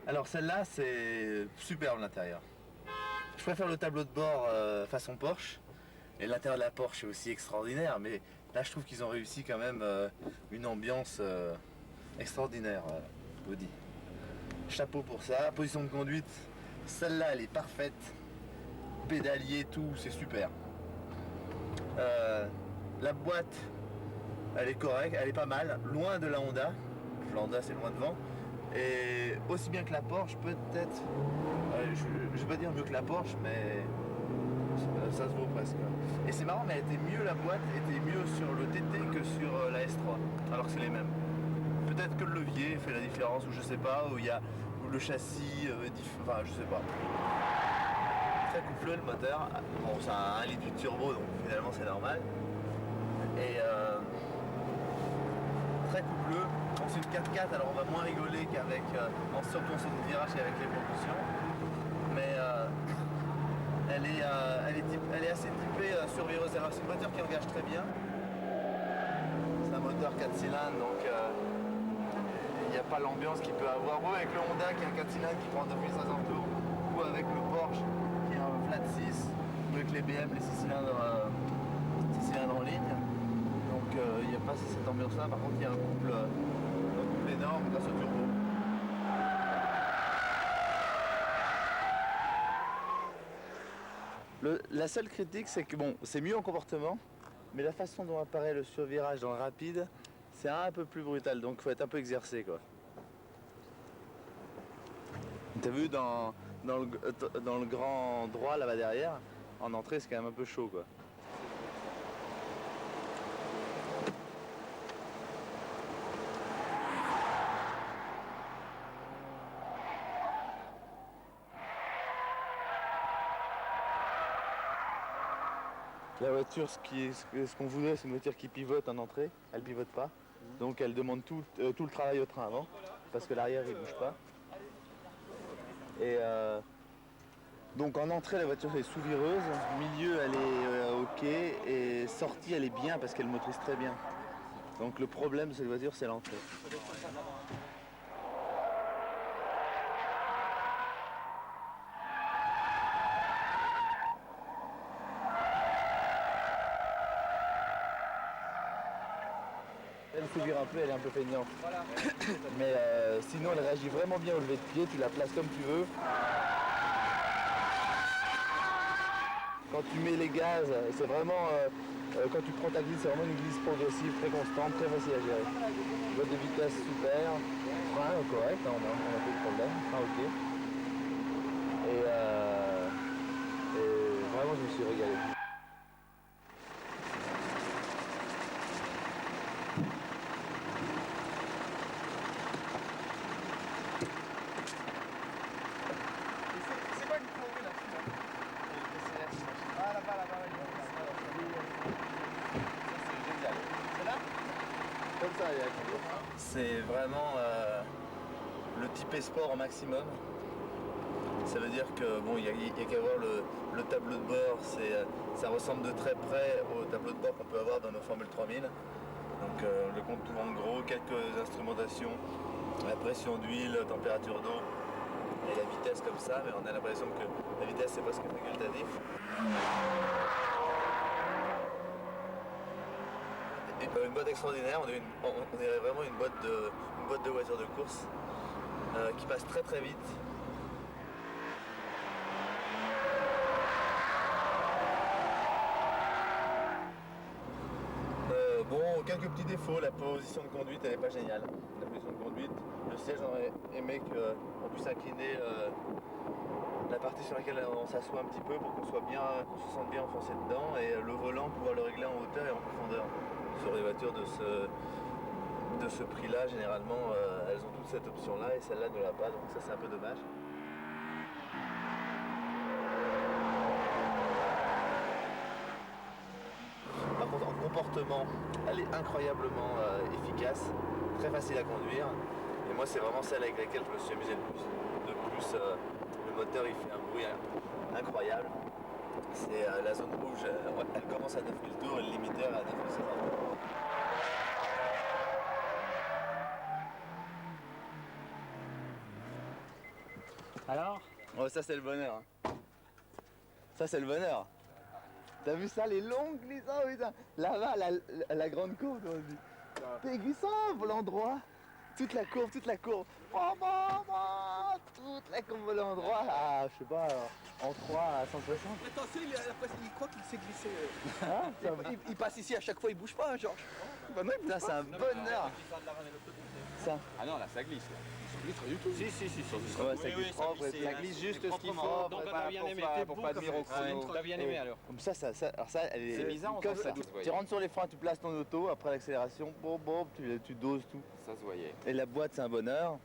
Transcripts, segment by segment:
Alors celle-là, c'est superbe l'intérieur. Je préfère le tableau de bord façon Porsche. Et l'intérieur de la Porsche est aussi extraordinaire, mais là je trouve qu'ils ont réussi quand même une ambiance extraordinaire, je vous dis. Chapeau pour ça. Position de conduite, celle-là elle est parfaite. Pédalier, tout, c'est super. La boîte, elle est correcte, elle est pas mal, loin de la Honda. La Honda c'est loin devant. Et aussi bien que la Porsche, peut-être, je vais pas dire mieux que la Porsche, mais ça se vaut presque. Et c'est marrant, mais la boîte était mieux sur le TT que sur la S3, alors que c'est les mêmes. Peut-être que le levier fait la différence, ou je sais pas, où le châssis, enfin je sais pas. Très coupleux le moteur, bon c'est un 1 litre de turbo, donc finalement c'est normal. Et très coupleux. Bon, c'est une 4x4, alors on va moins rigoler qu'avec surtout en saut de virage et avec les propulsions. Mais elle est assez typée survireuse. C'est une voiture qui engage très bien. C'est un moteur 4 cylindres, donc il n'y a pas l'ambiance qu'il peut avoir. Ou avec le Honda qui est un 4 cylindres qui prend 2500 tours, ou avec le Porsche qui est un flat 6, ou avec les BM, les 6 cylindres en ligne. Donc il n'y a pas cette ambiance là. Par contre il y a un couple énorme grâce au turbo. La seule critique c'est que bon, c'est mieux en comportement, mais la façon dont apparaît le survirage dans le rapide, c'est un peu plus brutal, donc il faut être un peu exercé quoi. T'as vu dans le grand droit là-bas derrière, en entrée c'est quand même un peu chaud quoi. La voiture, ce qu'on voudrait, c'est une voiture qui pivote en entrée. Elle pivote pas. Donc elle demande tout le travail au train avant. Parce que l'arrière, il bouge pas. Et donc en entrée, la voiture est sous-vireuse. Milieu, elle est OK. Et sortie, elle est bien parce qu'elle motorise très bien. Donc le problème de cette voiture, c'est l'entrée. Elle s'ouvre un peu, elle est un peu feignante. Mais sinon elle réagit vraiment bien au lever de pied, tu la places comme tu veux. Quand tu mets les gaz, c'est vraiment, quand tu prends ta glisse, c'est vraiment une glisse progressive, très constante, très facile à gérer. Boîte de vitesse super, frein correct, on a pas de problème, frein ok. Et vraiment je me suis régalé. C'est vraiment le type sport au maximum. Ça veut dire que bon, il y a qu'à voir le tableau de bord, ça ressemble de très près au tableau de bord qu'on peut avoir dans nos Formule 3000. Donc le contour en gros, quelques instrumentations, la pression d'huile, température d'eau et la vitesse comme ça, mais on a l'impression que la vitesse c'est presque facultatif. Une boîte extraordinaire, on dirait vraiment une boîte de voiture de course qui passe très très vite. Bon, quelques petits défauts, la position de conduite elle n'est pas géniale. La position de conduite, le siège j'aurais aimé qu'on puisse incliner la partie sur laquelle on s'assoit un petit peu pour qu'on se sente bien enfoncé dedans, et le volant pouvoir le régler en hauteur et en profondeur. Sur les voitures de ce prix-là, généralement, elles ont toutes cette option-là et celle-là ne l'a pas, donc ça c'est un peu dommage. Par contre, en comportement, elle est incroyablement efficace, très facile à conduire, et moi c'est vraiment celle avec laquelle je me suis amusé le plus. De plus, le moteur il fait un bruit incroyable. C'est la zone rouge, elle commence à 9000 tours et le limiteur à 9500 tours. Alors? Oh, ça c'est le bonheur. Ça c'est le bonheur. T'as vu ça, les longues glissades, putain. Là-bas, la grande courbe, on dit. T'es glissant, volant droit. Toute la courbe, toute la courbe. Toute la courbe volant droit. Ah, je sais pas, en 3 à 160. Attention, il croit qu'il s'est glissé. Ah, Il passe ici à chaque fois, il bouge pas, Georges. bah non, putain, c'est un bonheur. Ça. Ah non, là ça glisse. Là. Ça glisse pas du tout. Si, Ouais, ça glisse propre. Ça glisse juste ce qu'il faut Donc, pour t'as bien aimé. pas nuire au chrono. T'as bien aimé alors? Comme ça, alors ça, elle est. C'est bizarre, on comme sent ça. ça glisse, Tu rentres sur les freins, tu places ton auto, après l'accélération, tu doses tout. Ça se voyait. Et la boîte, c'est un bonheur.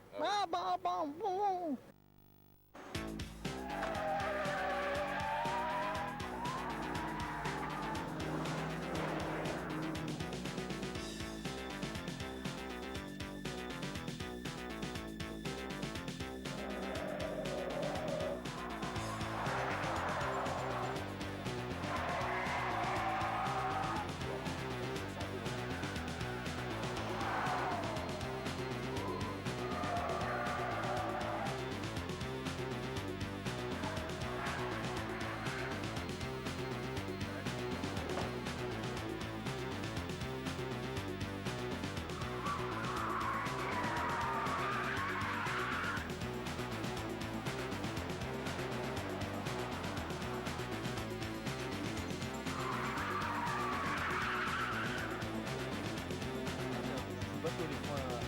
Pas que les freins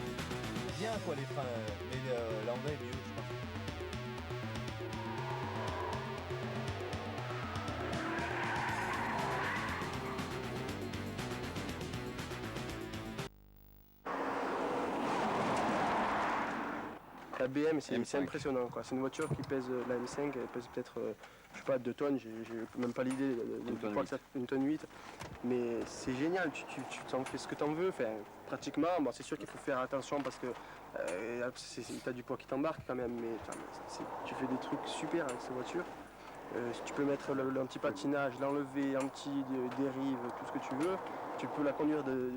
bien quoi les freins, mais là on est mieux je pense. La BM, c'est M5. impressionnant, quoi. C'est une voiture qui pèse, la M5, elle pèse peut-être, je sais pas, 2 tonnes, j'ai même pas l'idée de tonne quoi que ça, 1 tonne 8. Mais c'est génial, tu t'en fais ce que t'en veux, enfin, pratiquement. Bon, c'est sûr qu'il faut faire attention parce que t'as du poids qui t'embarque quand même, mais tu fais des trucs super avec cette voiture. Tu peux mettre l'anti-patinage, l'enlever, anti-dérive, tout ce que tu veux. Tu peux la conduire de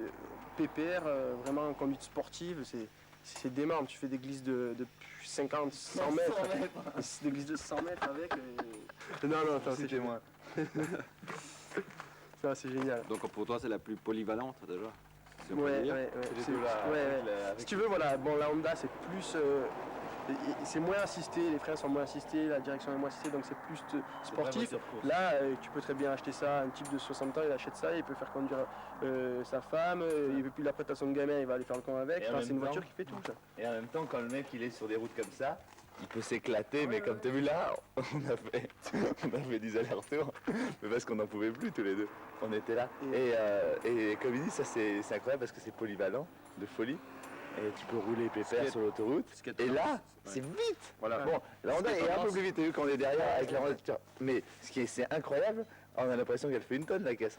PPR, vraiment en conduite sportive. C'est dément, tu fais des glisses de 50, 100 mètres, des glisses de 100 mètres avec. Non, attends, c'est Citez-moi. Ça, c'est génial. Donc pour toi c'est la plus polyvalente déjà. Si on peut Ouais, dire. ouais. C'est les deux là, avec la- Si tu veux, voilà, bon, la Honda c'est plus. C'est moins assisté, les freins sont moins assistés, la direction est moins assistée, donc c'est plus sportif. voiture course. Là, tu peux très bien acheter ça, un type de 60 ans, il achète ça, il peut faire conduire sa femme, et puis après t'as son gamin, il va aller faire le camp avec. Et en Enfin, même c'est une temps- voiture qui fait tout ça. Et en même temps quand le mec il est sur des routes comme ça, il peut s'éclater, mais comme t'as vu là, on a fait des allers-retours, mais parce qu'on n'en pouvait plus tous les deux. On était là. Et comme il dit, ça c'est incroyable parce que c'est polyvalent, de folie. Et tu peux rouler pépère sur l'autoroute. Et là, c'est vite. Voilà. Bon, la Honda est un peu plus vite, t'as vu quand on est derrière avec la Honda. Mais c'est incroyable, on a l'impression qu'elle fait 1 tonne la caisse.